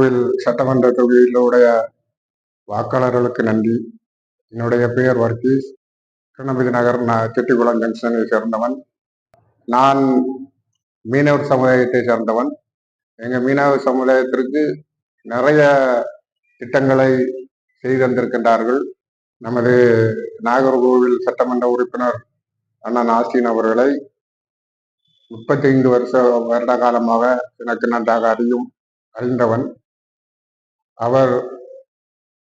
நாகர்கோவில் சட்டமன்ற தொகுதியிலுடைய வாக்காளர்களுக்கு நன்றி. என்னுடைய பெயர் வர்கீஸ். திருநம்பி நகர் செட்டிக்குளம் ஜங்ஷனை சேர்ந்தவன். நான் மீனவர் சமுதாயத்தை சேர்ந்தவன். எங்க மீனவர் சமுதாயத்திற்கு நிறைய திட்டங்களை செய்து தந்திருக்கின்றார்கள். நமது நாகர்கோவில் சட்டமன்ற உறுப்பினர் அண்ணன் ஆஸ்டின் அவர்களை 35 வருட காலமாக எனக்கு நன்றாக அறிந்தவன். அவர்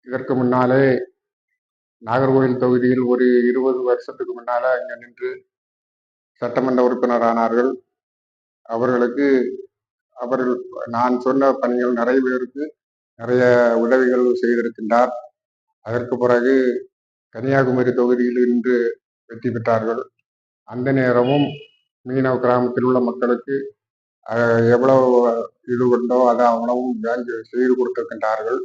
இதற்கு முன்னாலே நாகர்கோவில் தொகுதியில் ஒரு 20 வருஷத்துக்கு முன்னால இங்க நின்று சட்டமன்ற உறுப்பினர் ஆனார்கள். அவர்கள் நான் சொன்ன பணிகள் நிறைய பேருக்கு நிறைய உதவிகள் செய்திருக்கின்றார். அதற்கு பிறகு கன்னியாகுமரி தொகுதியில் இன்று வெற்றி பெற்றார்கள். அந்த நேரமும் மீனவ கிராமத்தில் உள்ள மக்களுக்கு எவ்வளவு இது உண்டோ அதை அவ்வளவும் செய்து கொடுத்திருக்கின்றார்கள்.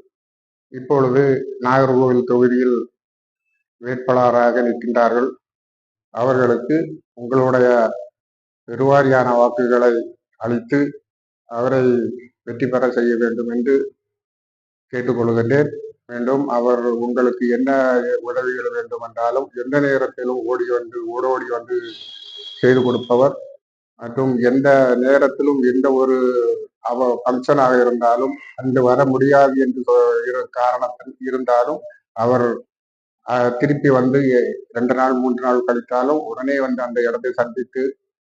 இப்பொழுது நாகர்கோவில் தொகுதியில் வேட்பாளராக நிற்கின்றார்கள். அவர்களுக்கு உங்களுடைய பெருவாரியான வாக்குகளை அளித்து அவரை வெற்றி பெற செய்ய வேண்டும் என்று கேட்டுக்கொள்கின்றேன். மீண்டும் அவர் உங்களுக்கு என்ன உதவிகள் வேண்டும் என்றாலும் எந்த நேரத்திலும் ஓடோடி வந்து செய்து கொடுப்பவர். மற்றும் எந்த நேரத்திலும் எந்த ஒரு ஃபங்க்ஷனாக இருந்தாலும் அங்கு வர முடியாது என்று காரணத்தில் இருந்தாலும் அவர் திருப்பி வந்து 2 நாள் 3 நாள் கழித்தாலும் உடனே வந்து அந்த இடத்தை சந்தித்து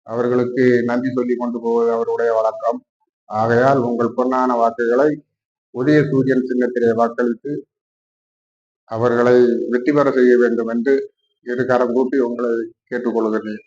அவர்களுக்கு நன்றி சொல்லி கொண்டு போவது அவருடைய வழக்கம். ஆகையால் உங்கள் பொன்னான வாக்குகளை உதய சூரியன் சின்னத்திலே வாக்களித்து அவர்களை வெற்றி பெற செய்ய வேண்டும் என்று இரு கரம் கூப்பி உங்களை கேட்டுக்கொள்கிறேன்.